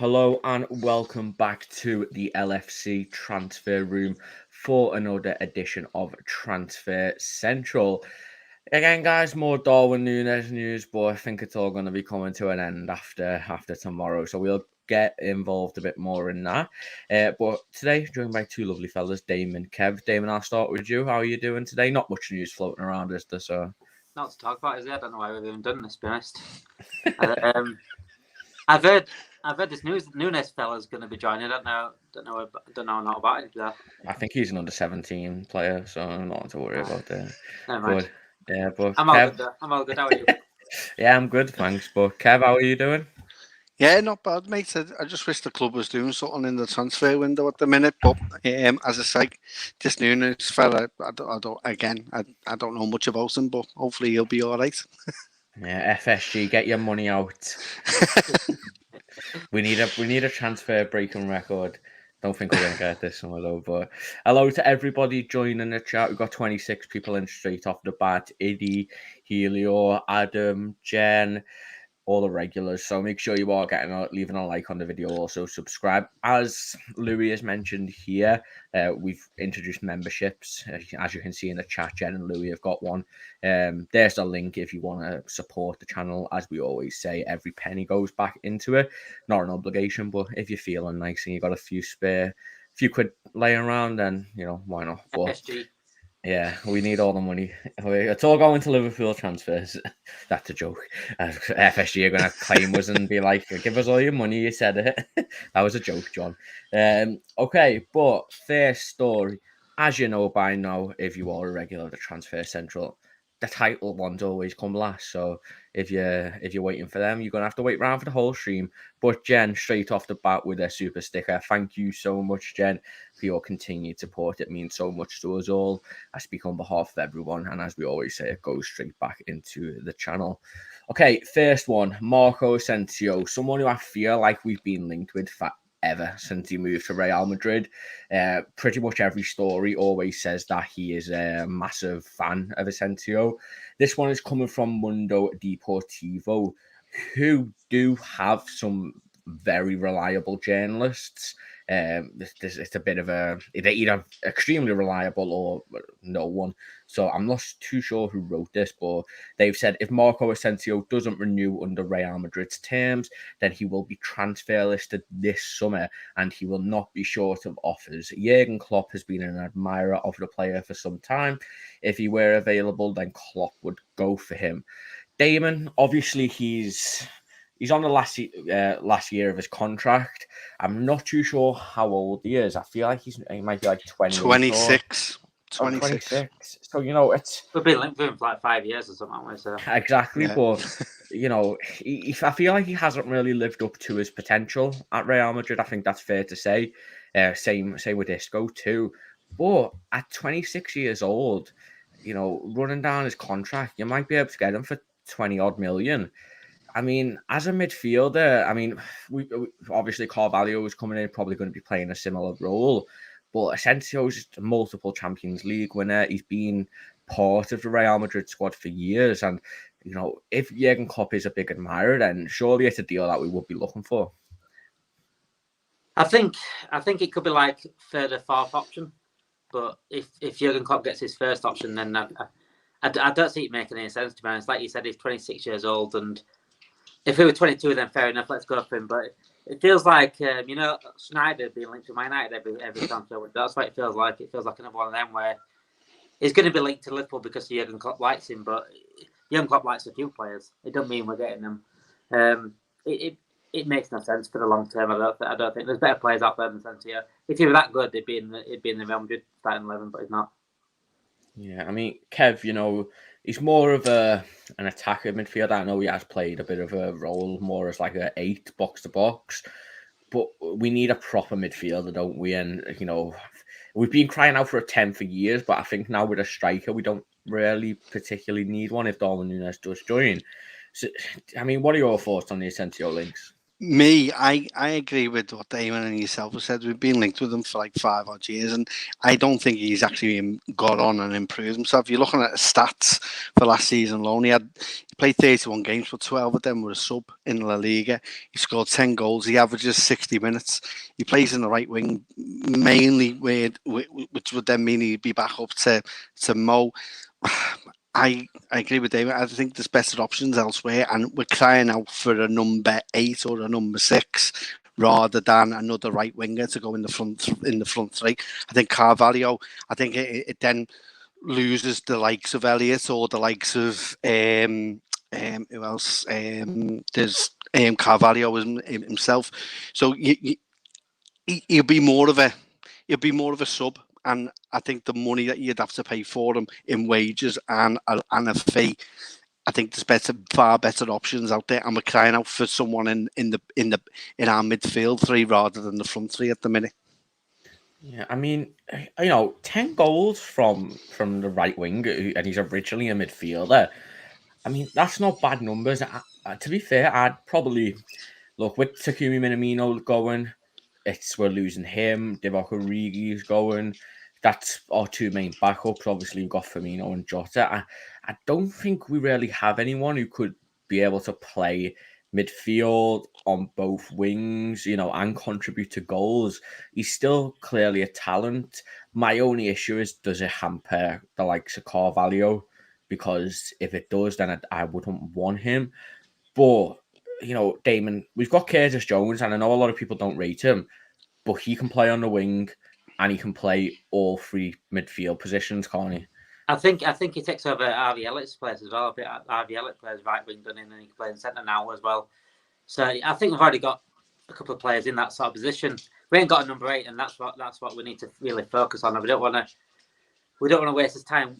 Hello and welcome back to the LFC Transfer Room for another edition of Transfer Central. Again, guys, more Darwin Nunez news, but I think it's all going to be coming to an end after tomorrow. So we'll get involved a bit more in that. But today, joined by two lovely fellas, Damon and Kev. Damon, I'll start with you. How are you doing today? Not much news floating around, is there? So not to talk about, is it? I don't know why we've even done this, to be honest. I've heard this Nunez fella's going to be joining. I don't know not about it. I think he's an under-17 player, so not to worry about that. Never mind. But I'm Kev, all good though. I'm all good. How are you? Yeah, I'm good, thanks. But Kev, how are you doing? Yeah, not bad, mate. I just wish the club was doing something in the transfer window at the minute. But as I say, this Nunes fella, I don't know much about him, but hopefully he'll be all right. Yeah, FSG, get your money out. we need a transfer breaking record. Don't think we're gonna get this one though. But hello to everybody joining the chat. We've got 26 people in straight off the bat. Iddy, Helio, Adam, Jen, all the regulars. So make sure you are leaving a like on the video. Also subscribe. As Louis has mentioned here, we've introduced memberships. As you can see in the chat, Jen and Louis have got one. There's a link if you want to support the channel. As we always say, every penny goes back into it. Not an obligation, but if you're feeling nice and you got a few quid laying around, then why not? But FSG. yeah, we need all the money. It's all going to Liverpool transfers. That's a joke. FSG are going to claim us and be like, give us all your money, you said it. That was a joke, John. Okay, but first story. As you know by now, if you are a regular of the Transfer Central, the title ones always come last. So if you're waiting for them, you're going to have to wait around for the whole stream. But Jen, straight off the bat with a super sticker. Thank you so much, Jen, for your continued support. It means so much to us all. I speak on behalf of everyone, and as we always say, it goes straight back into the channel. Okay, first one, Marco Asensio, someone who I feel like we've been linked with forever since he moved to Real Madrid. Pretty much every story always says that he is a massive fan of Asensio. This one is coming from Mundo Deportivo, who do have some very reliable journalists. It's a bit of they're either extremely reliable or no one. So I'm not too sure who wrote this, but they've said if Marco Asensio doesn't renew under Real Madrid's terms, then he will be transfer listed this summer and he will not be short of offers. Jurgen Klopp has been an admirer of the player for some time. If he were available, then Klopp would go for him. Damon, obviously he's on the last year of his contract. I'm not too sure how old he is. I feel like he might be like 26. 26. So, it's... We've been linked with him for like 5 years or something. So. Exactly, yeah. But, I feel like he hasn't really lived up to his potential at Real Madrid. I think that's fair to say. Same with Isco too. But at 26 years old, running down his contract, you might be able to get him for 20-odd million. I mean, as a midfielder, we obviously Carvalho is coming in, probably going to be playing a similar role. But Asensio's a multiple Champions League winner. He's been part of the Real Madrid squad for years. And, if Jurgen Klopp is a big admirer, then surely it's a deal that we would be looking for. I think it could be like third or fourth option. But if Jurgen Klopp gets his first option, then I don't see it making any sense, to be honest. Like you said, he's 26 years old, and if he were 22, then fair enough, let's go for him. But it feels like, Schneider being linked to Man United every transfer. That's what it feels like. It feels like another one of them where he's going to be linked to Liverpool because Jurgen Klopp likes him, but Jurgen Klopp likes a few players. It doesn't mean we're getting them. It makes no sense for the long term. I don't think there's better players out there than Asensio. If he were that good, he'd be in the Real Madrid starting 11, but he's not. Yeah, Kev, he's more of an attacker midfielder. I know he has played a bit of a role more as like an 8 box to box, but we need a proper midfielder, don't we? And we've been crying out for a 10 for years, but I think now with a striker, we don't really particularly need one if Darwin Nunez does join. So, what are your thoughts on the Asensio links? I agree with what Damon and yourself have said. We've been linked with him for like 5 odd years, and I don't think he's actually got on and improved himself. You're looking at his stats for last season alone. He played 31 games, but 12 of them were a sub in La Liga. He scored 10 goals. He averages 60 minutes. He plays in the right wing, mainly which would then mean he'd be back up to Mo. I agree with David. I think there's better options elsewhere, and we're crying out for a number 8 or a number 6 rather than another right winger to go in the front three. I think Carvalho. I think it then loses the likes of Elliott or the likes of who else? There's Carvalho himself. So he'll be more of a sub. And I think the money that you'd have to pay for him in wages and a fee, I think there's far better options out there. And we're crying out for someone in our midfield three rather than the front three at the minute. Yeah, I mean, 10 goals from the right wing, and he's originally a midfielder. I mean, that's not bad numbers. To be fair, I'd probably look with Takumi Minamino going. We're losing him. Divock Origi's going. That's our two main backups. Obviously, we've got Firmino and Jota. I don't think we really have anyone who could be able to play midfield on both wings, and contribute to goals. He's still clearly a talent. My only issue is, does it hamper the likes of Carvalho? Because if it does, then I wouldn't want him. But, Damon, we've got Curtis Jones, and I know a lot of people don't rate him, but he can play on the wing and he can play all three midfield positions, can't he? I think he takes over Harvey Elliott's place as well. Harvey Elliott plays right wing, done in, and he can play in centre now as well. So I think we've already got a couple of players in that sort of position. We ain't got a number 8, and that's what we need to really focus on. We don't want to waste his time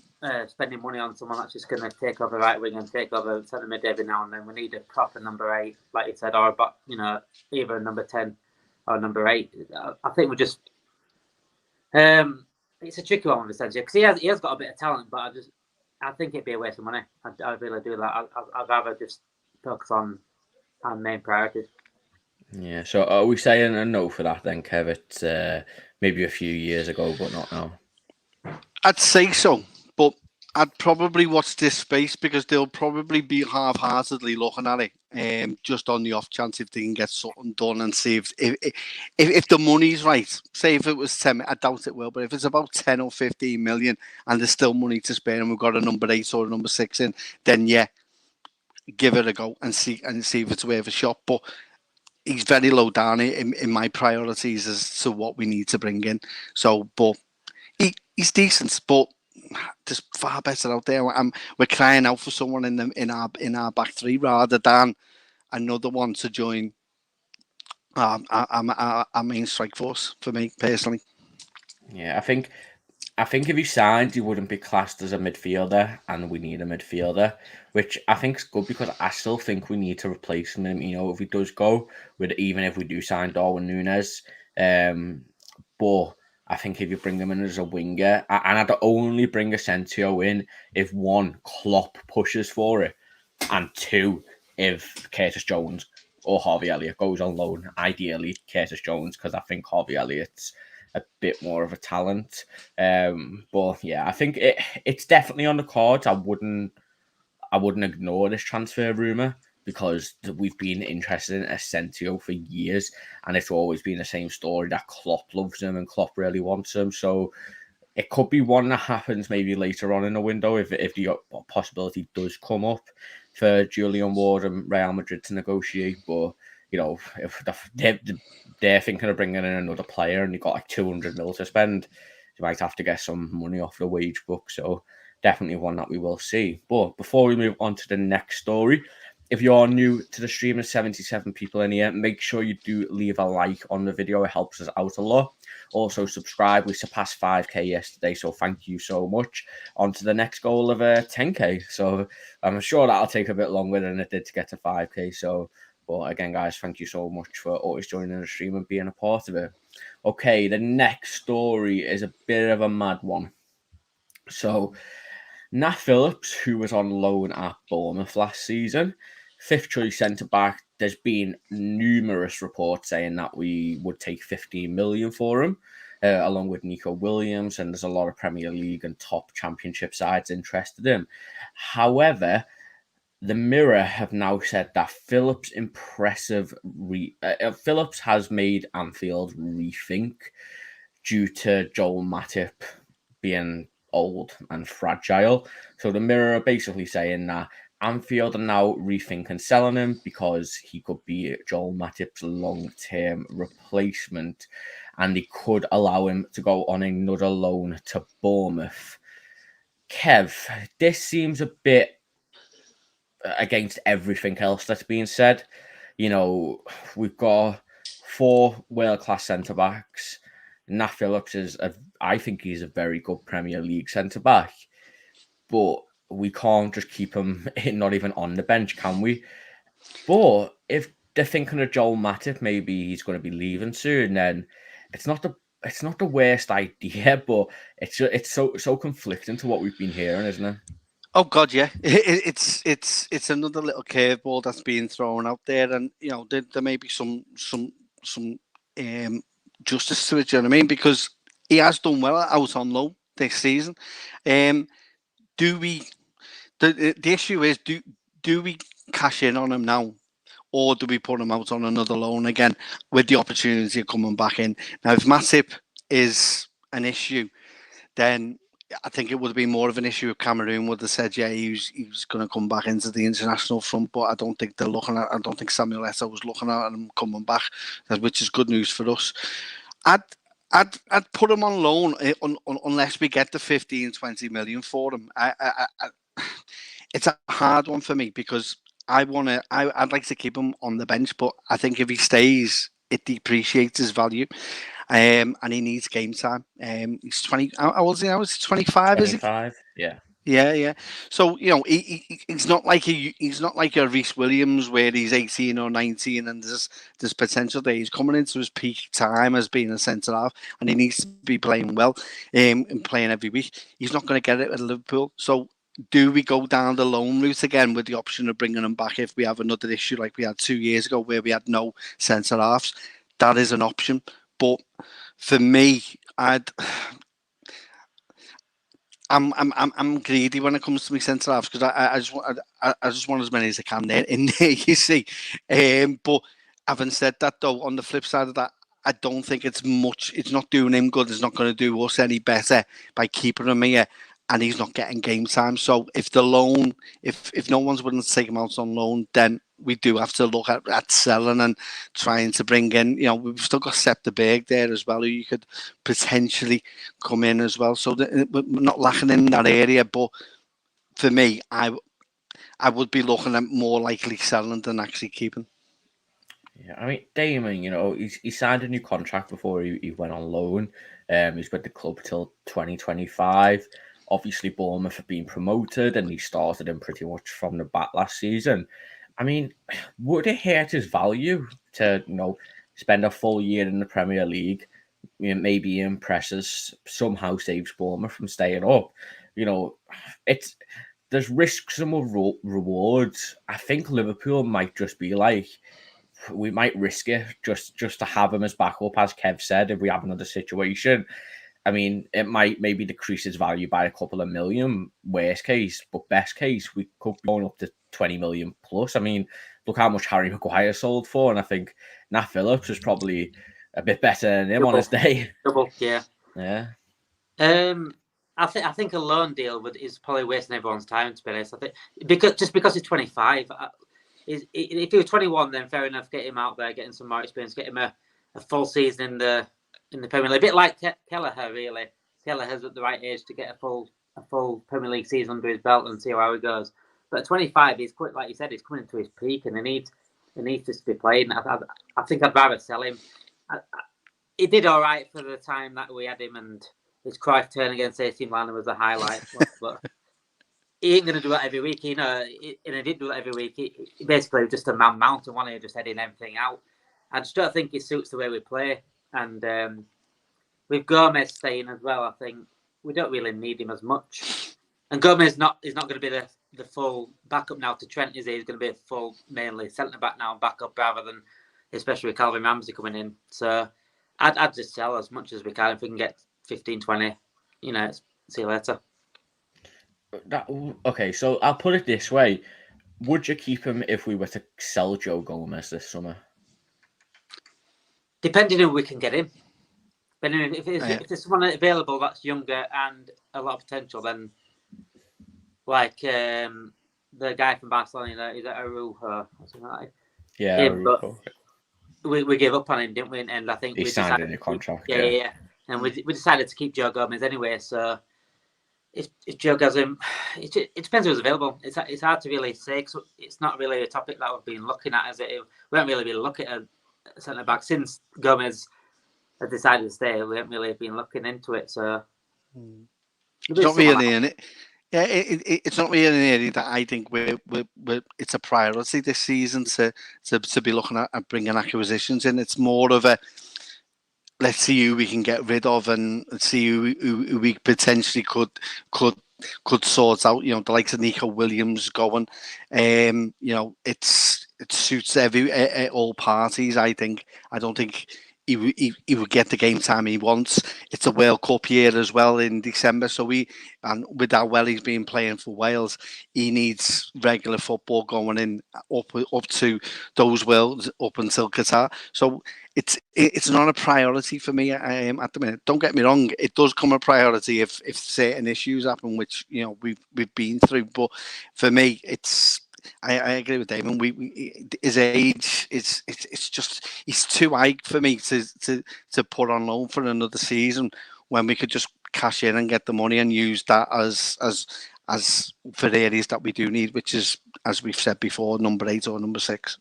spending money on someone that's just going to take over right wing and take over centre mid every now and then. We need a proper number 8, like you said, or either a number 10 or number 8. I think we're just it's a tricky one with Asensio because he has got a bit of talent, but I think it'd be a waste of money. I really do that. I'd rather just focus on our main priorities. Yeah. So are we saying a no for that then, Kev? It's maybe a few years ago, but not now. I'd say so, but I'd probably watch this space because they'll probably be half-heartedly looking at it, just on the off chance if they can get something done and see if the money's right. Say if it was 10, I doubt it will, but if it's about 10 or 15 million and there's still money to spare and we've got a number 8 or a number 6 in, then yeah, give it a go and see if it's worth a shot. But he's very low down in my priorities as to what we need to bring in. So, but he's decent, but there's far better out there. We're crying out for someone in our back three rather than another one to join our main strike force. For me personally, yeah, I think if he signed, he wouldn't be classed as a midfielder, and we need a midfielder, which I think is good because I still think we need to replace him. If he does go, even if we do sign Darwin Nunez, but I think if you bring him in as a winger, and I'd only bring Asensio in if 1, Klopp pushes for it, and 2, if Curtis Jones or Harvey Elliott goes on loan. Ideally, Curtis Jones, because I think Harvey Elliott's a bit more of a talent. But yeah, I think it's definitely on the cards. I wouldn't ignore this transfer rumour because we've been interested in Asensio for years, and it's always been the same story that Klopp loves him and Klopp really wants him. So it could be one that happens maybe later on in the window if the possibility does come up for Julian Ward and Real Madrid to negotiate. But if they're thinking of bringing in another player and you've got like 200 mil to spend, you might have to get some money off the wage book. So definitely one that we will see. But before we move on to the next story, if you're new to the stream, there's 77 people in here. Make sure you do leave a like on the video. It helps us out a lot. Also, subscribe. We surpassed 5K yesterday, so thank you so much. On to the next goal of 10K. So I'm sure that'll take a bit longer than it did to get to 5K. So, but again, guys, thank you so much for always joining the stream and being a part of it. Okay, the next story is a bit of a mad one. So, Nat Phillips, who was on loan at Bournemouth last season, 5th choice centre-back, there's been numerous reports saying that we would take 15 million for him, along with Nico Williams, and there's a lot of Premier League and top Championship sides interested in him. However, the Mirror have now said that Phillips' Phillips has made Anfield rethink due to Joel Matip being old and fragile. So the Mirror are basically saying that Anfield are now rethinking selling him because he could be Joel Matip's long-term replacement, and they could allow him to go on another loan to Bournemouth. Kev, this seems a bit against everything else that's being said. You know, we've got 4 world-class centre-backs. Nat Phillips I think he's a very good Premier League centre-back, but we can't just keep him not even on the bench, can we? But if they're thinking of Joel Matip, maybe he's going to be leaving soon, then it's not the worst idea, but it's so conflicting to what we've been hearing, isn't it? Oh God, yeah. It's another little curveball that's being thrown out there, and you know there may be some justice to it. Do you know what I mean? Because he has done well out on loan this season. Do we? The issue is do we cash in on him now, or do we put him out on another loan again with the opportunity of coming back in? Now, if Matip is an issue, then I think it would have been more of an issue if Cameroon would have said, yeah, he was going to come back into the international front, but I don't think they're looking at. I don't think Samuel Eto'o was looking at him coming back, which is good news for us. I'd put him on loan unless we get the 15-20 million for him. It's a hard one for me because I'd like to keep him on the bench, but I think if he stays, it depreciates his value. And he needs game time. He's 20. How old is he now? Is he 25? 25, is he? Yeah. Yeah. So you know, he's not like a Reece Williams where he's 18 or 19 and there's potential there. He's coming into his peak time as being a centre half, and he needs to be playing well, and playing every week. He's not going to get it at Liverpool. So do we go down the loan route again with the option of bringing him back if we have another issue like we had 2 years ago where we had no centre halves? That is an option, but for me, I'm greedy when it comes to my centre halves because I just want as many as I can there in there. You see, but having said that, though, on the flip side of that, I don't think it's much. It's not doing him good. It's not going to do us any better by keeping him here, and he's not getting game time. So if the loan, if no one's willing to take him out on loan, then we do have to look at selling and trying to bring in. You know, we've still got Sepp de Berg there as well, who you could potentially come in as well. So we're not lacking in that area. But for me, I would be looking at more likely selling than actually keeping. Yeah, I mean, Damon, you know, he signed a new contract before he went on loan. He's with the club till 2025. Obviously, Bournemouth have been promoted, and he started him pretty much from the back last season. I mean, would it hurt his value to, you know, spend a full year in the Premier League? You know, maybe he impresses, somehow saves Bournemouth from staying up. You know, there's risks and rewards. I think Liverpool might just be like, we might risk it just to have him as backup, as Kev said, if we have another situation. I mean, it might maybe decrease his value by a couple of million, worst case, but best case, we could be going up to 20 million plus. I mean, look how much Harry Maguire sold for, and I think Nat Phillips was probably a bit better than him on his day. Yeah. Yeah. I think a loan deal is probably wasting everyone's time, to be honest. I think because he's 25. If he was 21, then fair enough, get him out there, getting some more experience, get him a full season in the Premier League. A bit like Kelleher, really. Kelleher's at the right age to get a full Premier League season under his belt and see how he goes. But at 25, he's quite, like you said, he's coming to his peak, and he needs to be playing. I think I'd rather sell him. He did all right for the time that we had him, and his Cruyff turn against AC Milan was a highlight. But he ain't going to do that every week, you know. And he didn't do that every week. He basically was just a man mountain, one of just heading everything out. I just don't think it suits the way we play. And with Gomez staying as well, I think we don't really need him as much. And Gomez is not going to be the full backup now to Trent, is he? He's going to be a full mainly centre back now and backup rather than, especially with Calvin Ramsey coming in. So I'd just sell as much as we can if we can get 15, 20. See you later. Okay, so I'll put it this way: would you keep him if we were to sell Joe Gomez this summer? Depending on who we can get in. If there's someone available that's younger and a lot of potential, then like the guy from Barcelona, is that Arujo or something like that? Yeah, Arujo. We gave up on him, didn't we? And I think he signed a new contract. Yeah. And we decided to keep Joe Gomez anyway. So if Joe goes in, it depends who's available. It's hard to really say. Cause it's not really a topic that we've been looking at. We haven't really been looking at a centre back since Gomez has decided to stay. We haven't really been looking into it. So it's not really in it. Yeah, it's not really an area that I think it's a priority this season to be looking at bringing acquisitions in. It's more of a let's see who we can get rid of and see who we potentially could sort out. The likes of Nico Williams going. It suits all parties. I don't think he would get the game time he wants. It's a World Cup year as well in December, so with how well he's been playing for Wales, he needs regular football going in up to those worlds up until Qatar. So it's not a priority for me at the minute. Don't get me wrong; it does come a priority if certain issues happen, which we've been through. But for me, I agree with Damon. His age it's just he's too high for me to put on loan for another season when we could just cash in and get the money and use that as for the areas that we do need, which is, as we've said before, number 8 or number 6.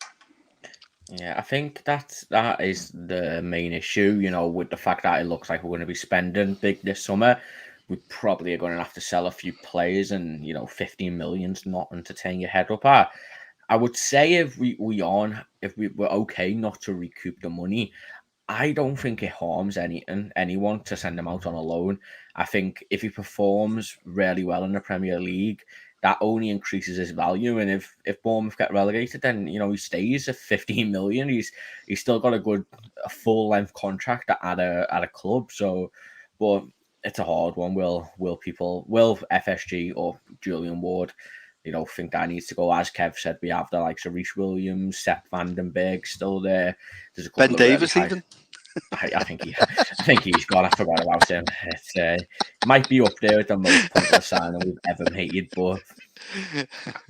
Yeah, I think that is the main issue, with the fact that it looks like we're going to be spending big this summer. We probably are going to have to sell a few players, and 15 million's nothing to turn your head up at. I would say if we were okay not to recoup the money, I don't think it harms anyone to send him out on a loan. I think if he performs really well in the Premier League, that only increases his value. And if Bournemouth get relegated, then he stays at 15 million. He's still got a full length contract at a club. So, but it's a hard one. Will FSG or Julian Ward, think that needs to go? As Kev said, we have the likes of Reece Williams, Sepp Vandenberg still there. There's a couple Ben Davies even. I think he's gone. I forgot about him. It might be up there with the most pointless signing we've ever made, but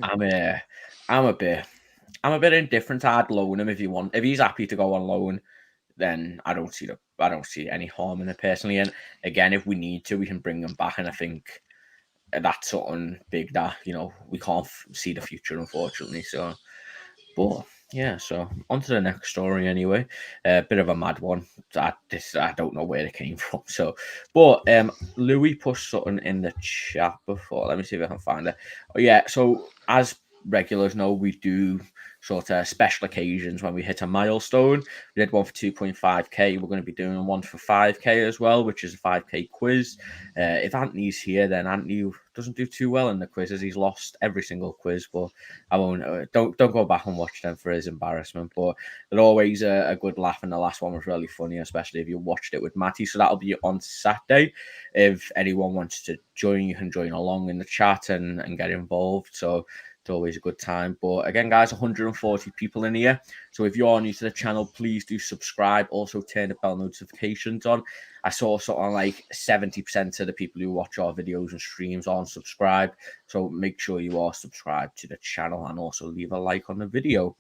I'm a bit indifferent. I'd loan him if he's happy to go on loan, then I don't see any harm in it personally. And again, if we need to, we can bring him back. And I think that's something big that we can't see the future, unfortunately. So, but yeah, so on to the next story anyway. A bit of a mad one. I don't know where it came from. So, but Louis pushed something in the chat before. Let me see if I can find it. Oh, yeah, so as regulars know, we do sort of special occasions when we hit a milestone. We did one for 2.5k. We're going to be doing one for 5k as well, which is a 5k quiz. If Anthony's here, then Anthony doesn't do too well in the quizzes. He's lost every single quiz, but I won't. Don't go back and watch them for his embarrassment. But they're always a good laugh, and the last one was really funny, especially if you watched it with Matty. So that'll be on Saturday. If anyone wants to join, you can join along in the chat and get involved. So it's always a good time. But again, guys, 140 people in here. So if you're new to the channel, please do subscribe. Also turn the bell notifications on. I saw something like 70% of the people who watch our videos and streams aren't subscribed. So make sure you are subscribed to the channel and also leave a like on the video.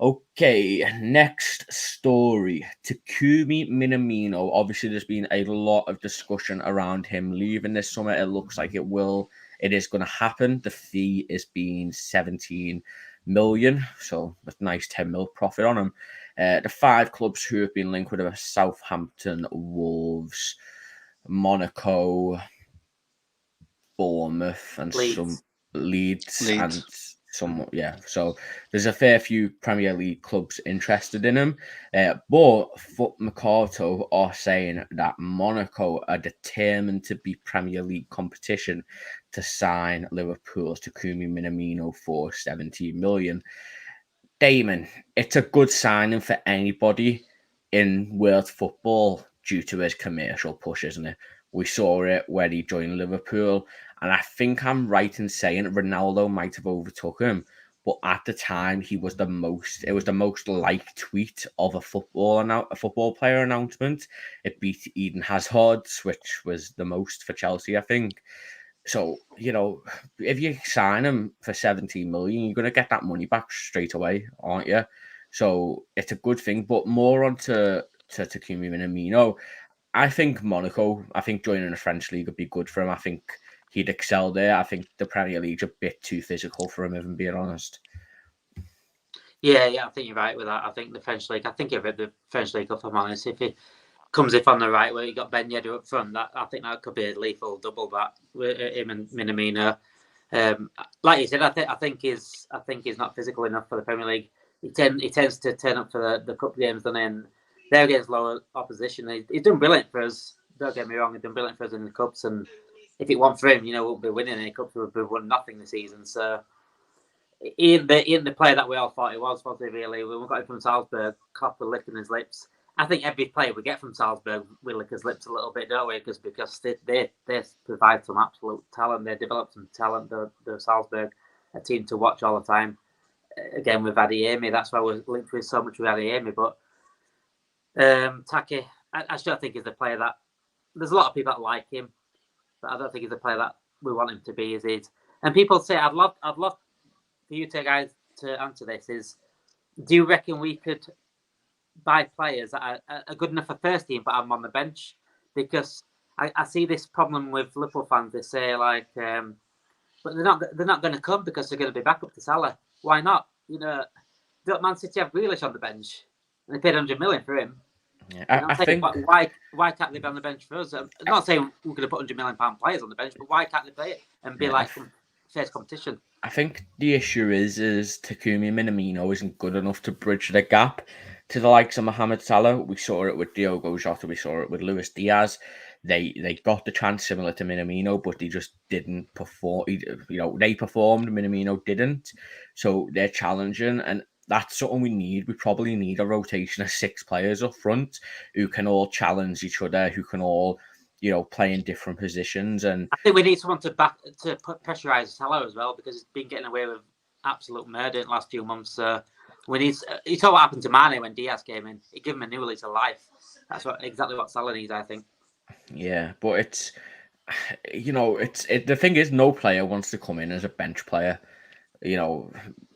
Okay, next story. Takumi Minamino. Obviously, there's been a lot of discussion around him leaving this summer. It looks like it is going to happen. The fee is being 17 million, so a nice 10 mil profit on him. The 5 clubs who have been linked with are Southampton, Wolves, Monaco, Bournemouth, and some Leeds. And some, so there's a fair few Premier League clubs interested in him, but Foot Mercato are saying that Monaco are determined to be Premier League competition. to sign Liverpool's Takumi Minamino for 17 million. Damon, it's a good signing for anybody in world football due to his commercial push, isn't it? We saw it when he joined Liverpool, and I think I'm right in saying Ronaldo might have overtook him, but at the time it was the most liked tweet of a football player announcement. It beat Eden Hazard's, which was the most for Chelsea, I think. So, if you sign him for 17 million, you're going to get that money back straight away, aren't you? So it's a good thing. But more on to Takumi Minamino. I think joining the French league would be good for him. I think he'd excel there. I think the Premier League's a bit too physical for him, if I'm being honest. Yeah, I think you're right with that. I think the French league, I think you've read the French league, if I'm honest. If he comes in on the right where you got Ben Yedder up front, I think that could be a lethal double back with him and Minamino. Like you said, I think he's not physical enough for the Premier League. He tends to turn up for the cup games, and then they're against lower opposition. He's done brilliant for us. Don't get me wrong, he's done brilliant for us in the cups, and if it weren't for him, we wouldn't be winning any cups. We would have won nothing this season. So, in the player that we all thought he was he really? When we got him from Salzburg, Klopp was licking his lips. I think every player we get from Salzburg will lick his lips a little bit, don't we? Because they provide some absolute talent. They develop some talent. The Salzburg, a team to watch all the time. Again, with Adeyemi, that's why we're linked with so much with Adeyemi. But Taki, I still think he's a player that there's a lot of people that like him, but I don't think he's a player that we want him to be. Is it? And people say, I'd love for you two guys to answer this. Is do you reckon we could buy players that are good enough for first team but have them on the bench? Because I see this problem with Liverpool fans. They say but they're not going to come because they're going to be back up to Salah. Why not? Don't Man City have Grealish on the bench and they paid 100 million for him? Yeah, I think why can't they be on the bench for us? I'm not saying we're going to put £100 million players on the bench, but why can't they play it and be face competition? I think the issue is Takumi Minamino isn't good enough to bridge the gap to the likes of Mohamed Salah. We saw it with Diogo Jota. We saw it with Luis Diaz. They got the chance similar to Minamino, but they just didn't perform. They performed, Minamino didn't. So they're challenging, and that's something we need. We probably need a rotation of 6 players up front who can all challenge each other, who can all, play in different positions. And I think we need someone to pressurise Salah as well, because he's been getting away with absolute murder in the last few months. You saw what happened to Mane when Diaz came in. It gave him a new lease of life. That's exactly what Salah needs, I think. Yeah, but it's the thing is, no player wants to come in as a bench player.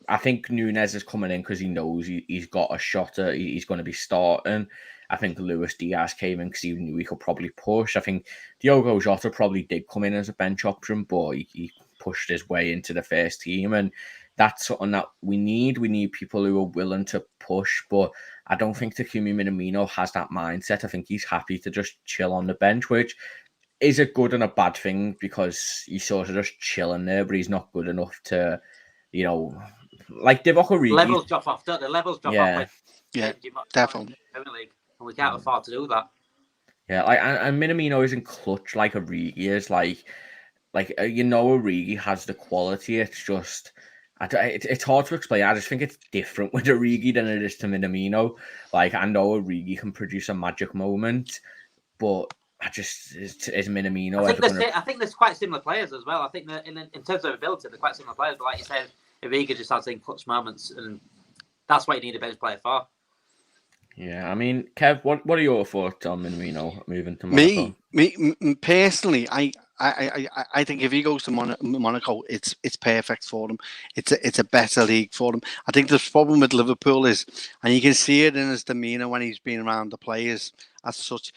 I think Nunez is coming in because he knows he's got a shot at, he's going to be starting. I think Luis Diaz came in because he knew he could probably push. I think Diogo Jota probably did come in as a bench option, but he pushed his way into the first team, and that's something that we need. We need people who are willing to push, but I don't think Takumi Minamino has that mindset. I think he's happy to just chill on the bench, which is a good and a bad thing, because he's sort of just chilling there, but he's not good enough to, like Divock Origi. Levels drop off, don't they? Levels drop off. Yeah, definitely. And we can't afford to do that. Yeah, and Minamino isn't clutch like Origi is. Like Origi has the quality. It's just, it's hard to explain. I just think it's different with Origi than it is to Minamino. Like, I know Origi can produce a magic moment, but is Minamino. I think there's quite similar players as well. I think that in terms of ability, they're quite similar players. But like you said, Origi just has in clutch moments, and that's what you need a bench player for. Yeah, I mean, Kev, what are your thoughts on Minamino moving to Monaco? Me personally, I think if he goes to Monaco, it's perfect for him. It's a better league for him. I think the problem with Liverpool is, and you can see it in his demeanour when he's been around the players as such,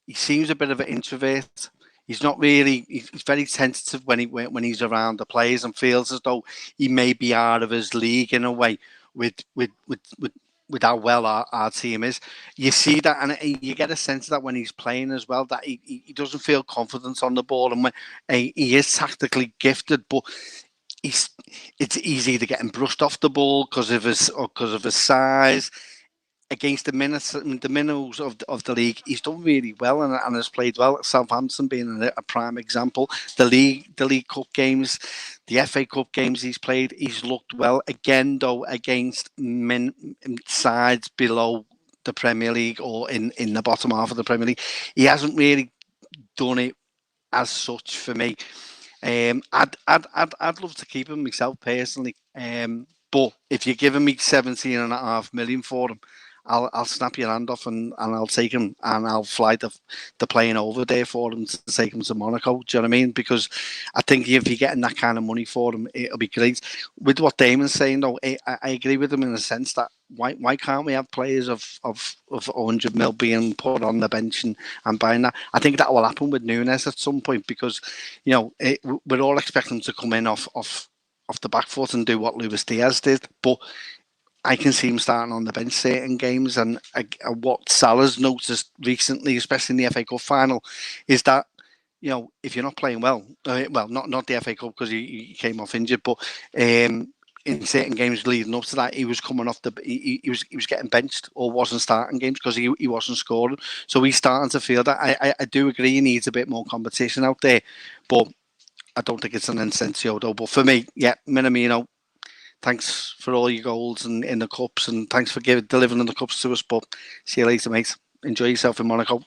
he seems a bit of an introvert. He's not really. He's very sensitive when he's around the players, and feels as though he may be out of his league in a way with how well our team is. You see that, and you get a sense of that when he's playing as well, that he doesn't feel confidence on the ball, and when he is tactically gifted, but it's easy to get him brushed off the ball because of his size. against the minnows of the league, he's done really well and has played well. Southampton being a prime example. The League Cup games, the FA Cup games he's played, he's looked well. Again, though, against sides below the Premier League or in the bottom half of the Premier League, he hasn't really done it as such for me. I'd love to keep him myself personally. But if you're giving me 17.5 million for him, I'll snap your hand off and I'll take him and I'll fly the plane over there for him to take him to Monaco. Do you know what I mean? Because I think if you're getting that kind of money for him, it'll be great. With what Damon's saying, though, I agree with him in the sense that why can't we have players of 100 mil being put on the bench and buying that? I think that will happen with Nunez at some point because, you know, we're all expecting him to come in off the back foot and do what Luis Diaz did, but I can see him starting on the bench certain games, and what Salah's noticed recently, especially in the FA Cup final, is that, you know, if you're not playing well, not the FA Cup because he came off injured, but in certain games leading up to that, he was coming off he was getting benched or wasn't starting games because he wasn't scoring. So he's starting to feel that. I do agree he needs a bit more competition out there, but I don't think it's an Asensio though. But for me, yeah, Minamino, thanks for all your goals and in the cups, and thanks for delivering the cups to us. But see you later, mate. Enjoy yourself in Monaco.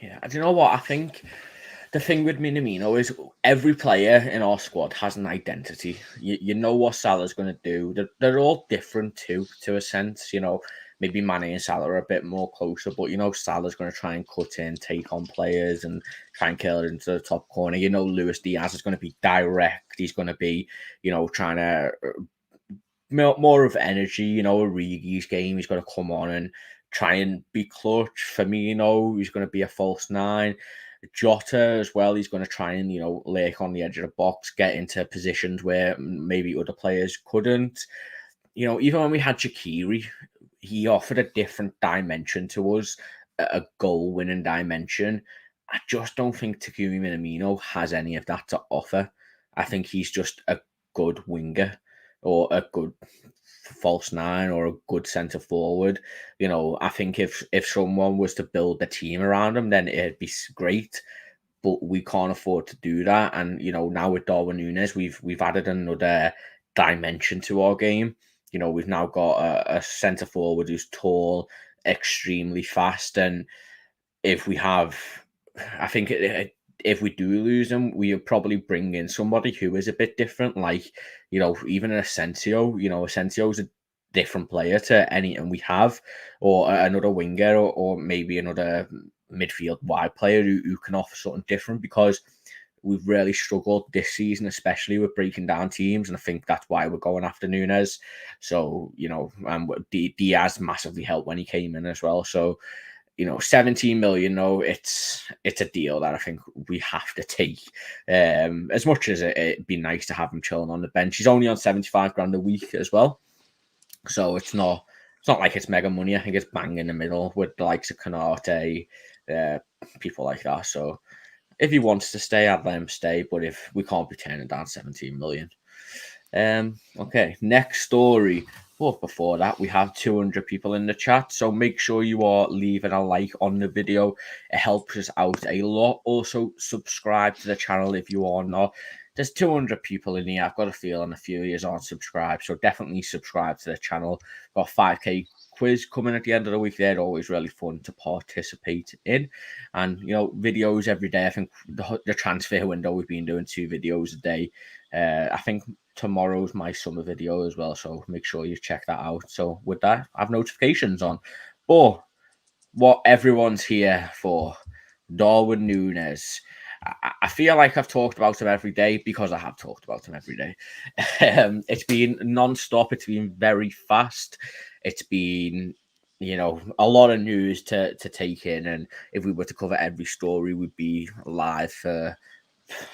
Yeah, do you know what? I think the thing with Minamino is every player in our squad has an identity. You know what Salah's going to do. They're all different too, to a sense. You know, maybe Mane and Salah are a bit more closer, but you know Salah's going to try and cut in, take on players and try and kill it into the top corner. You know Luis Diaz is going to be direct. He's going to be, you know, trying to more of energy. You know, Origi's game, he's got to come on and try and be clutch. Firmino, he's going to be a false nine. Jota as well, he's going to try and, you know, lurk on the edge of the box, get into positions where maybe other players couldn't. You know, even when we had Shaqiri, he offered a different dimension to us, a goal-winning dimension. I just don't think Takumi Minamino has any of that to offer. I think he's just a good winger or a good false nine or a good centre forward. You know, I think if someone was to build the team around him, then it'd be great. But we can't afford to do that. And you know, now with Darwin Nunez, we've added another dimension to our game. You know, we've now got a centre forward who's tall, extremely fast, and if we have, I think if we do lose him, we'll probably bring in somebody who is a bit different, like, you know, even an Asensio. You know, Asensio's a different player to anything we have, or another winger, or maybe another midfield wide player who can offer something different, because we've really struggled this season, especially with breaking down teams, and I think that's why we're going after Nunez. So, you know, Diaz massively helped when he came in as well. So, you know, 17 million, though, it's a deal that I think we have to take. As much as it'd be nice to have him chilling on the bench, he's only on 75 grand a week as well. So it's not like it's mega money. I think it's bang in the middle with the likes of Canate, people like that. So if he wants to stay, I'd let him stay. But if we can't be turning down 17 million. Okay, next story. But before that, we have 200 people in the chat, so make sure you are leaving a like on the video. It helps us out a lot. Also, subscribe to the channel if you are not. There's 200 people in here. I've got a feeling a few of you aren't subscribed, so definitely subscribe to the channel. Got 5k quiz coming at the end of the week. They're always really fun to participate in. And, you know, videos every day. I think the transfer window, we've been doing 2 videos a day. I think tomorrow's my summer video as well, so make sure you check that out. So with that, I have notifications on. But what everyone's here for, Darwin Nunez. I feel like I've talked about him every day because I have talked about him every day. It's been non-stop. It's been very fast. It's been, you know, a lot of news to take in. And if we were to cover every story, we'd be live for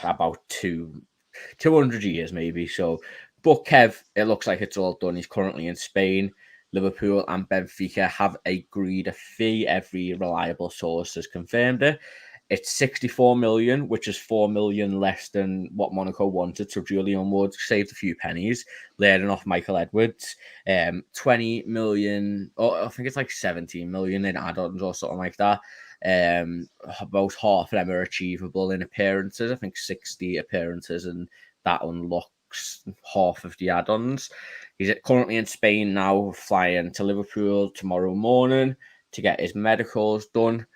about 200 years maybe. So, but Kev, it looks like it's all done. He's currently in Spain. Liverpool and Benfica have agreed a fee. Every reliable source has confirmed it. It's 64 million, which is 4 million less than what Monaco wanted. So Julian Ward saved a few pennies, laying off Michael Edwards. 20 million, or I think it's like 17 million in add-ons or something like that. About half of them are achievable in appearances. I think 60 appearances, and that unlocks half of the add-ons. He's currently in Spain now, flying to Liverpool tomorrow morning to get his medicals done.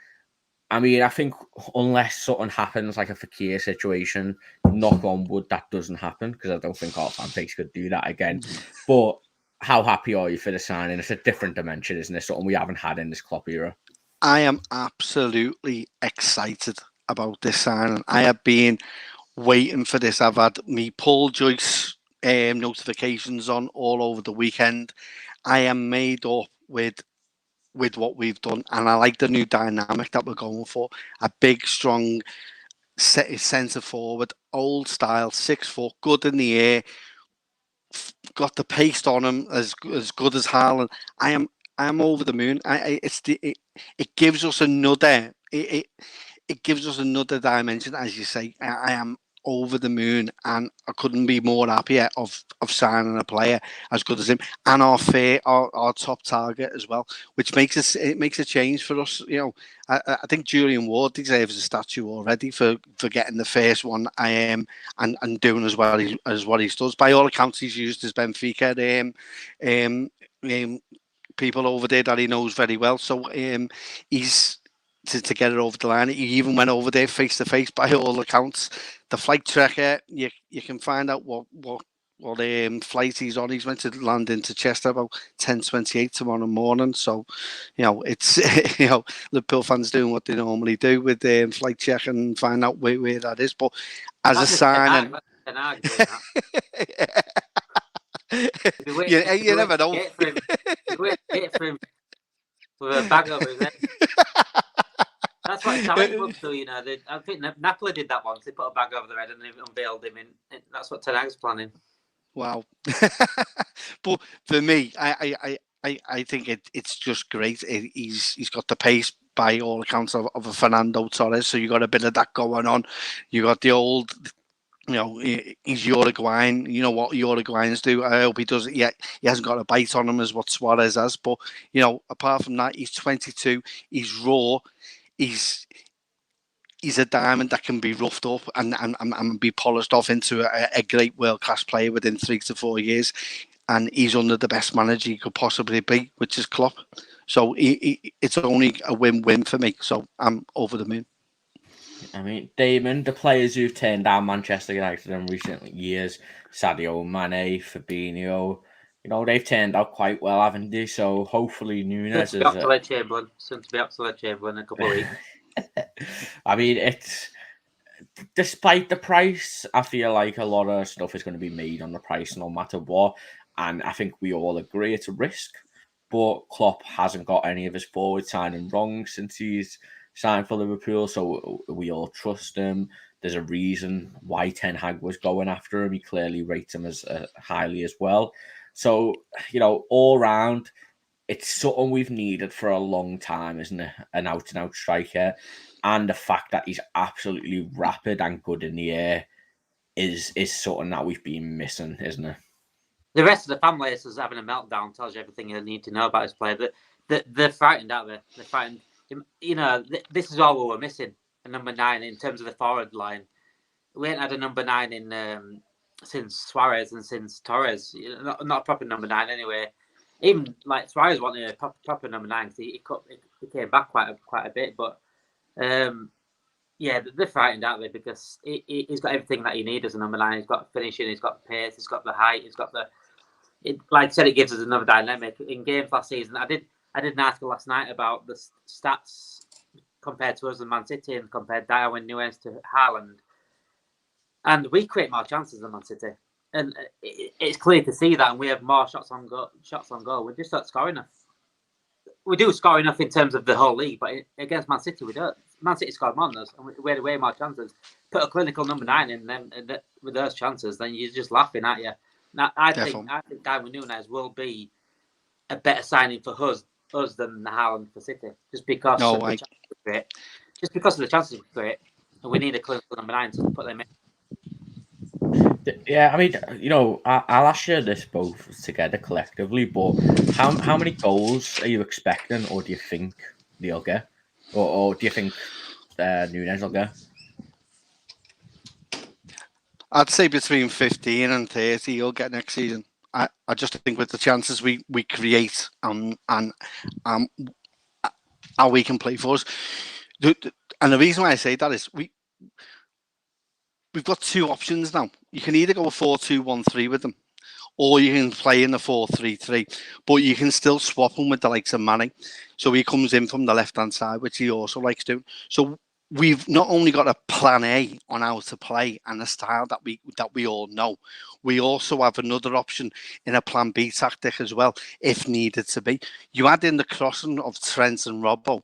I mean, I think unless something happens, like a Fekir situation, knock on wood, that doesn't happen, because I don't think our fan base could do that again. But how happy are you for the signing? It's a different dimension, isn't it? Something we haven't had in this Klopp era. I am absolutely excited about this signing. I have been waiting for this. I've had me Paul Joyce notifications on all over the weekend. I am made up with what we've done, and I like the new dynamic that we're going for. A big, strong centre forward, old style, 6 foot, good in the air, got the pace on him as good as Haaland. I am over the moon. It gives us another. It gives us another dimension, as you say. I am over the moon, and I couldn't be more happier of signing a player as good as him, and our top target as well, which makes a change for us. You know, I think Julian Ward deserves a statue already for getting the first one, and doing as well as what he does. By all accounts, he's used his Benfica people over there that he knows very well. So he's to get it over the line. He even went over there face to face. By all accounts, the flight tracker, you can find out what flight he's on. He's meant to land into Chester about 10:28 tomorrow morning. So, you know, it's Liverpool fans doing what they normally do with flight check and find out where that is. But as a signing, you never know. Wait for him with a bag over his head. That's what Italian clubs do, you know. I think Napoli did that once. They put a bag over their head and they unveiled him. That's what Ten Hag's planning. Wow. But for me, I think it's just great. He's got the pace, by all accounts, of a Fernando Torres. So you got a bit of that going on. You got the old, you know, he's Uruguayan. You know what Uruguayans do. I hope he does it yet. He hasn't got a bite on him as what Suarez has. But, you know, apart from that, he's 22. He's raw. He's a diamond that can be roughed up and be polished off into a great world-class player within 3 to 4 years. And he's under the best manager he could possibly be, which is Klopp. So it's only a win-win for me. So I'm over the moon. I mean, Damon, the players who've turned down Manchester United in recent years, Sadio Mane, Fabinho, you know, they've turned out quite well, haven't they? So hopefully Nunez is... Soon to be Oxlade-Chamberlain in a couple of weeks. I mean, it's... Despite the price, I feel like a lot of stuff is going to be made on the price no matter what. And I think we all agree it's a risk. But Klopp hasn't got any of his forward signing wrong since he's signed for Liverpool. So we all trust him. There's a reason why Ten Hag was going after him. He clearly rates him as highly as well. So, you know, all round, it's something we've needed for a long time, isn't it? An out-and-out striker. And the fact that he's absolutely rapid and good in the air is something that we've been missing, isn't it? The rest of the fan base is having a meltdown. Tells you everything you need to know about his player. They're frightened, aren't they? They're frightened. You know, this is all we were missing. A number 9 in terms of the forward line. We ain't had a number 9 in since Suarez and since Torres. Not a proper number 9 anyway. Even like Suarez wanted a proper number 9 because he came back quite a bit. But yeah, they're frightened, aren't they? Because he's got everything that you need as a number 9. He's got finishing, he's got the pace, he's got the height, he's got the. Like I said, it gives us another dynamic. In games last season, I did an article last night about the stats compared to us and Man City, and compared Darwin Nunez to Haaland, and we create more chances than Man City, and it's clear to see that. And we have more shots on goal. We just don't score enough. We do score enough in terms of the whole league, but against Man City, we don't. Man City scored more than us, and we had way more chances. Put a clinical number 9 in them with those chances, then you're just laughing, aren't you? Now, I think Darwin Nunez will be a better signing for us than Haaland for City, just because just because of the chances we create, and we need a clinical number 9 to put them in. Yeah, I mean, I'll ask you this both together collectively, but how many goals are you expecting, or do you think they'll get, or do you think Nunez will get? I'd say between 15 and 30 you'll get next season. I just think with the chances we create and how we can play for us. And the reason why I say that is we've got two options now. You can either go a 4-2-1-3 with them, or you can play in the 4-3-3, but you can still swap them with the likes of Matty. So he comes in from the left-hand side, which he also likes doing. So we've not only got a plan A on how to play and the style that we all know, we also have another option in a plan B tactic as well, if needed to be. You add in the crossing of Trent and Robbo,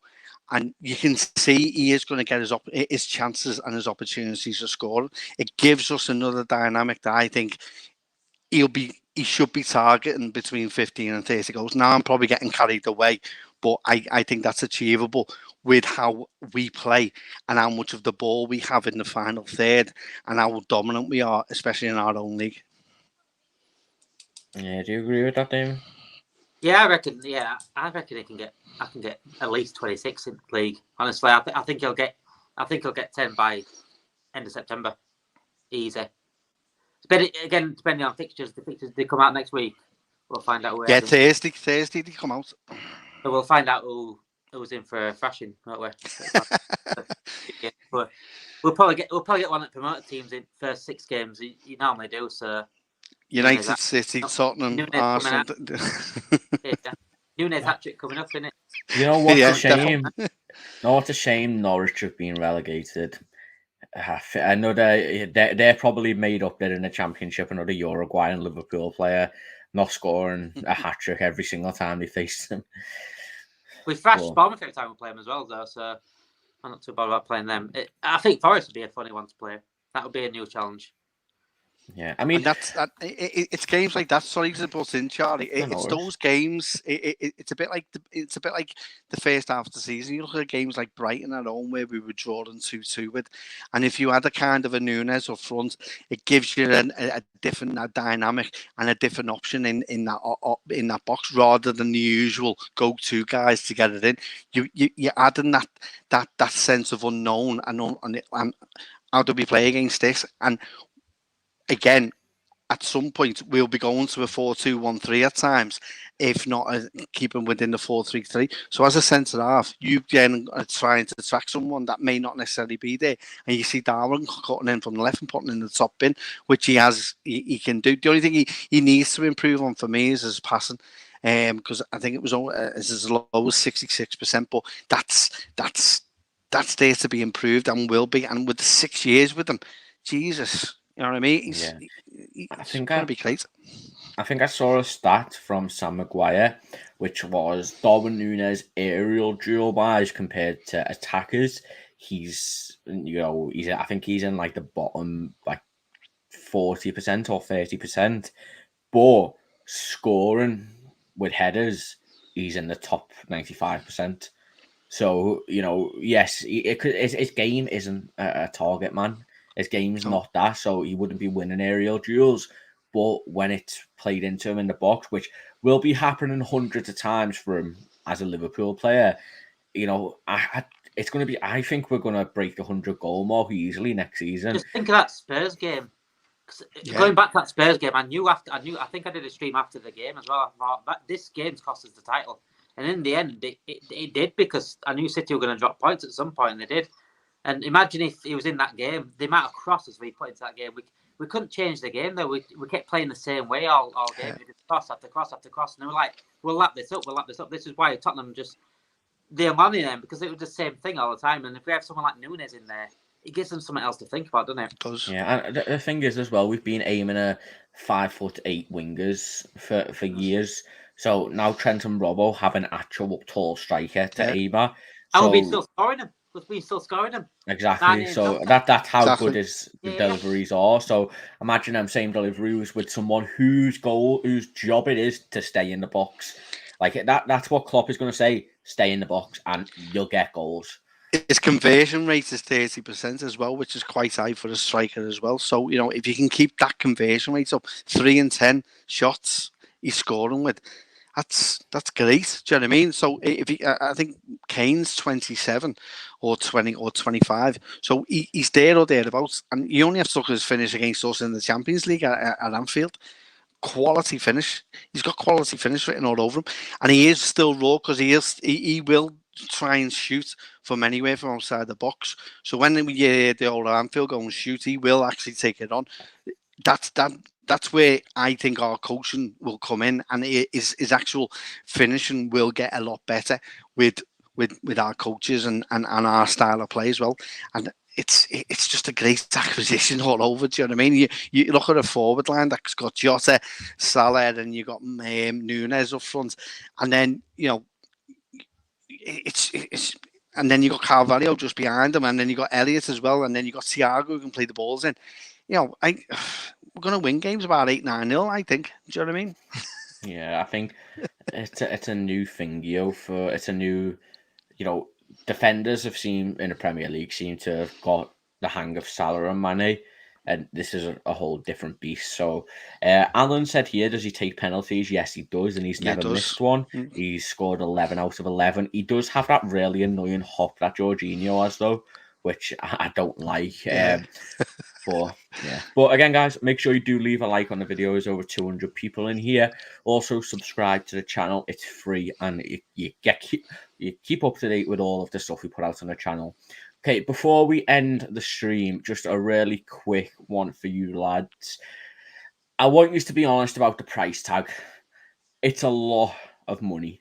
and you can see he is going to get his chances and his opportunities to score. It gives us another dynamic that I think he should be targeting between 15 and 30 goals. Now I'm probably getting carried away, but I think that's achievable with how we play and how much of the ball we have in the final third and how dominant we are, especially in our own league. Yeah, do you agree with that, Damon? Yeah, I reckon I can get at least 26 in the league. Honestly, I think he'll get 10 by end of September. Easy. Again, depending on fixtures, the fixtures they come out next week. We'll find out. Yeah, Thursday they come out. So we'll find out who's in for a thrashing, won't we? Yeah, but we'll probably get one of the promoted teams in first 6 games. You normally do. So United, City, Tottenham, Arsenal. Nunez hat-trick coming up, isn't it? You know what's a shame? It's a shame Norwich have been relegated. I know they're probably made up there in the Championship. Another Uruguayan Liverpool player not scoring a hat-trick every single time they face them. We thrashed Bournemouth every time we play them as well, though, so I'm not too bad about playing them. I think Forest would be a funny one to play. That would be a new challenge. Yeah, I mean, it's games like that. Sorry to butt in, Charlie. It's those games. It's a bit like the first half of the season. You look at games like Brighton at home where we were drawing 2-2 with, and if you had a kind of a Nunez up front, it gives you a different dynamic and a different option in that box rather than the usual go-to guys to get it in. You're adding that sense of unknown and how do we play against this and. Again, at some point, we'll be going to a 4-2-1-3 at times, if not keeping within the 4-3-3. So as a centre half, you then are trying to track someone that may not necessarily be there. And you see Darwin cutting in from the left and putting in the top bin, which he can do. The only thing he needs to improve on for me is his passing. Because I think it was as low as 66%, but that's there to be improved and will be. And with the 6 years with him, Jesus. You know what I mean? He's going to be great. I think I saw a stat from Sam Maguire, which was Darwin Nunez aerial duel wise compared to attackers. I think he's in like the bottom like 40% or 30%, but scoring with headers, he's in the top 95%. So yes, his game isn't a target man. His game's not that, so he wouldn't be winning aerial duels. But when it's played into him in the box, which will be happening hundreds of times for him as a Liverpool player, it's going to be. I think we're going to break the 100-goal mark easily next season. Just think of that Spurs game. Going back to that Spurs game, I think I did a stream after the game as well. I thought this game's cost us the title, and in the end, it did because I knew City were going to drop points at some point, and they did. And imagine if he was in that game, the amount of crosses we put into that game. We couldn't change the game, though. We kept playing the same way all game. We did cross after cross after cross. And they were like, we'll lap this up. This is why Tottenham they're money them because it was the same thing all the time. And if we have someone like Nunez in there, it gives them something else to think about, doesn't it? Yeah, and the thing is as well, we've been aiming at 5'8" wingers for years. So now Trent and Robbo have an actual tall striker to aim at. And we'll be still scoring them. We're still scoring them. Exactly. So that's how good the deliveries are. So imagine them same deliveries with someone whose job it is to stay in the box. Like that's what Klopp is going to say. Stay in the box and you'll get goals. His conversion rate is 30% as well, which is quite high for a striker as well. So, you know, if you can keep that conversion rate up, 3 and 10 shots he's scoring with, that's great. Do you know what I mean? So if I think Kane's 27 or 20 or 25, so he's there or thereabouts, and you only have to look at his finish against us in the Champions League at Anfield. Quality finish. He's got quality finish written all over him, and he is still raw because he will try and shoot from anywhere from outside the box. So when we hear the old Anfield go and shoot, he will actually take it on. That's where I think our coaching will come in, and his actual finishing will get a lot better with our coaches and our style of play as well. And it's just a great acquisition all over. Do you know what I mean? You look at a forward line that's got Jota, Salah, and you got Nunez up front, and then you know it's and then you got Carvalho just behind him, and then you got Elliott as well, and then you got Thiago who can play the balls in. You know, we're going to win games about 8-9-0, I think. Do you know what I mean? Yeah, I think it's a new thing, it's a new, you know, defenders have seen in the Premier League seem to have got the hang of Salah and Mane, and this is a whole different beast. So, Alan said here, does he take penalties? Yes, he does, and he's never missed one. He's scored 11 out of 11. He does have that really annoying hop that Jorginho has, though, which I don't like. Yeah. But again, guys, make sure you do leave a like on the video. There's over 200 people in here. Also, subscribe to the channel. It's free, and you keep up to date with all of the stuff we put out on the channel. Okay, before we end the stream, just a really quick one for you lads. I want you to be honest about the price tag. It's a lot of money.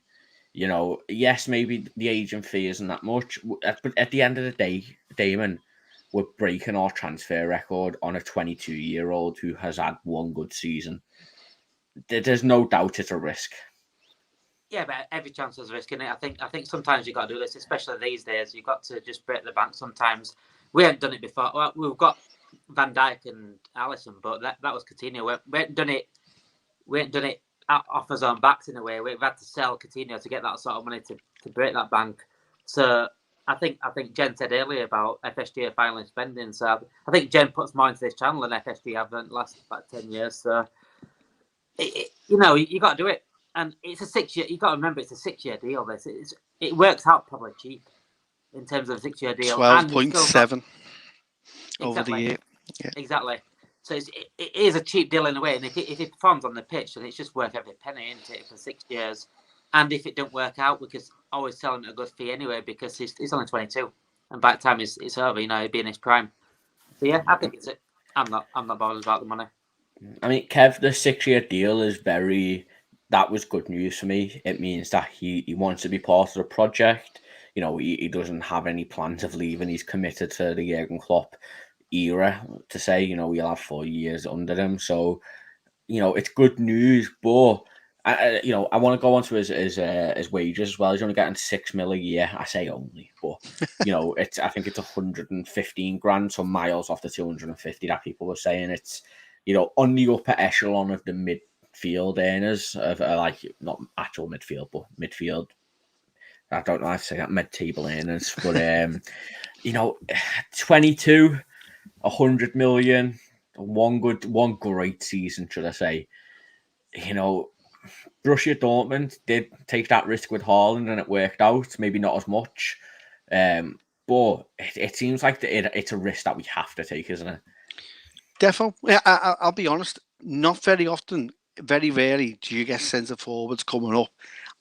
You know, yes, maybe the agent fee isn't that much, but at the end of the day, Damon, we're breaking our transfer record on a 22-year-old who has had one good season. There's no doubt it's a risk. Yeah, but every chance is a risk, isn't it? I think sometimes you've got to do this, especially these days. You've got to just break the bank sometimes. We haven't done it before. Well, we've got Van Dijk and Alisson, but that was Coutinho. We haven't done it. We haven't done it off our own backs in a way. We've had to sell Coutinho to get that sort of money to break that bank. So I think Jen said earlier about FSG finally spending. So I think Jen puts more into this channel than FSG have in the last about 10 years. So you know, you got to do it. And it's a 6 year. You got to remember, it's a 6 year deal. It works out probably cheap in terms of a 6 year deal. 12.7 over the year. Yeah. Exactly. So it is a cheap deal in a way. And if it performs on the pitch, then it's just worth every penny, isn't it, for 6 years? And if it don't work out, we could always sell him at a good fee anyway, because he's only 22, and by the time it's over, you know, he'd be in his prime. So yeah, I think it's it. I'm not bothered about the money. I mean, Kev, the 6 year deal is that was good news for me. It means that he wants to be part of the project. You know, he doesn't have any plans of leaving. He's committed to the Jurgen Klopp era, to say, you know, we'll have 4 years under him. So, you know, it's good news. But I want to go on to his wages as well. He's only getting 6 mil a year. I say only, but you know, I think it's 115 grand, so miles off the 250 that people were saying. It's, you know, on the upper echelon of the midfield earners of like, not actual midfield, but midfield. I don't know how to say that, mid-table earners, but you know, 22, 100 million, one great season, should I say? You know, Borussia Dortmund did take that risk with Haaland, and it worked out. Maybe not as much, but it seems like it's a risk that we have to take, isn't it? Definitely. Yeah, I'll be honest. Not very often, very rarely do you get centre forwards coming up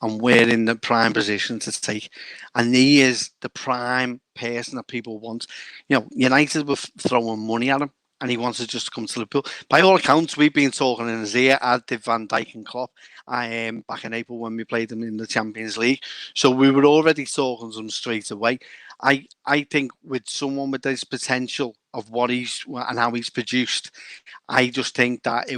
and we're in the prime position to take. And he is the prime person that people want. You know, United were throwing money at him, and he wants to just come to Liverpool. By all accounts, we've been talking in his ear, as did Van Dijk and Klopp, back in April when we played them in the Champions League. So we were already talking to him straight away. I think with someone with this potential of what he's and how he's produced, I just think that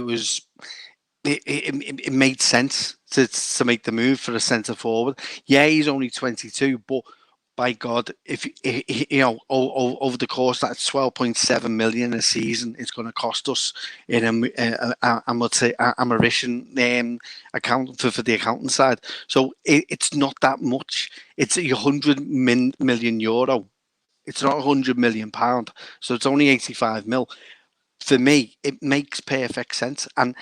it made sense to make the move for a centre forward. Yeah, he's only 22, but by God, if you know, over the course, that's 12.7 million a season. It's going to cost us in a Mauritian account for the accounting side. So it's not that much. It's 100 million euro It's not £100 million, so it's only 85 mil. For me, it makes perfect sense. And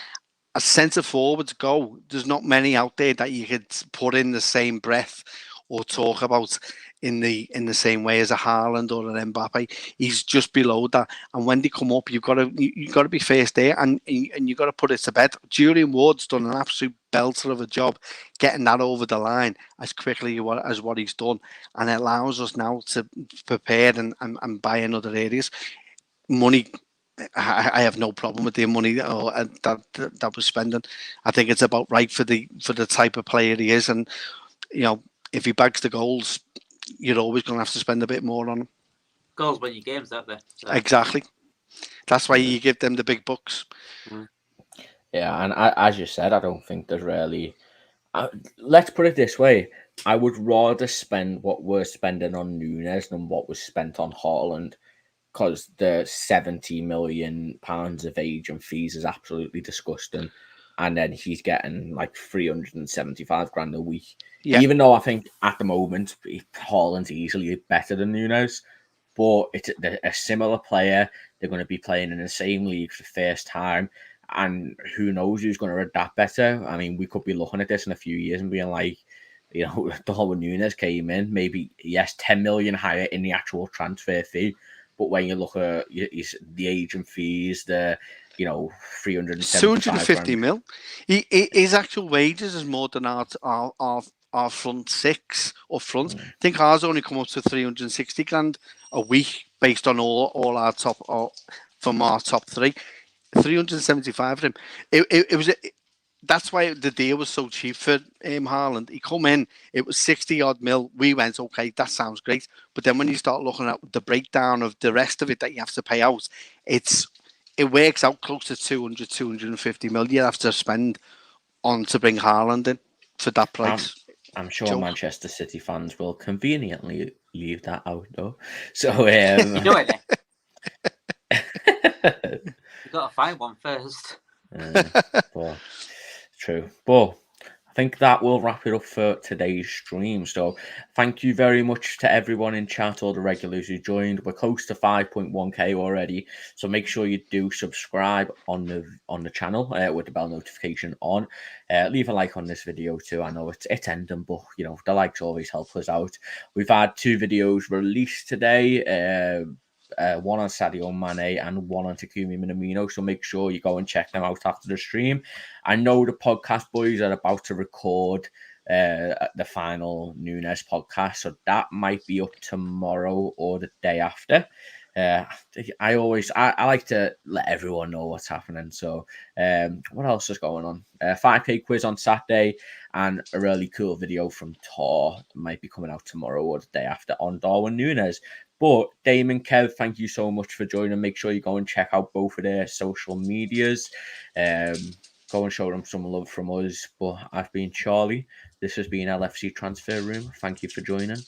as centre forwards go, there's not many out there that you could put in the same breath or talk about in the same way as a Haaland or an Mbappe. He's just below that, and when they come up, you've got to be first there, and you've got to put it to bed. Julian Ward's done an absolute belter of a job getting that over the line as quickly as what he's done, and it allows us now to prepare and buy in other areas. Money, I have no problem with the money that we're spending. I think it's about right for the type of player he is, and if he bags the goals, you're always going to have to spend a bit more on him. Goals win your games, don't they? So. Exactly. That's why you give them the big bucks. Yeah, and as you said, I don't think there's really... let's put it this way. I would rather spend what we're spending on Nunez than what was spent on Haaland, because the £70 million of agent fees is absolutely disgusting. And then he's getting like 375 grand a week. Yeah. Even though I think at the moment Haaland's easily better than Nunez, but it's a similar player. They're going to be playing in the same league for the first time, and who knows who's going to adapt better. I mean, we could be looking at this in a few years and being like, Darwin Nunez came in, maybe, yes, 10 million higher in the actual transfer fee, but when you look at the agent fees, the 250 mil. His actual wages is more than our front six up front. I think ours only come up to 360 grand a week based on all our top from our top three. 375 for him. It was. That's why the deal was so cheap for Haaland. He come in, it was 60 odd mil. We went, okay, that sounds great. But then when you start looking at the breakdown of the rest of it that you have to pay out, it works out close to 200, 250 mil you have to spend on to bring Haaland in for that price. I'm sure Manchester City fans will conveniently leave that out, though. So, you know it. You've got to find one first. True. But I think that will wrap it up for today's stream. So thank you very much to everyone in chat, all the regulars who joined. We're close to 5.1k already, so make sure you do subscribe on the channel with the bell notification on. Leave a like on this video too. I know it's ending, but the likes always help us out. We've had 2 videos released today. One on Sadio Mane and one on Takumi Minamino, so make sure you go and check them out after the stream. I know the podcast boys are about to record the final Nunez podcast, so that might be up tomorrow or the day after. I like to let everyone know what's happening. So what else is going on? 5k quiz on Saturday, and a really cool video from Tor might be coming out tomorrow or the day after on Darwin Nunez. But Damon, Kev, thank you so much for joining. Make sure you go and check out both of their social medias. Go and show them some love from us. But I've been Charlie. This has been LFC Transfer Room. Thank you for joining.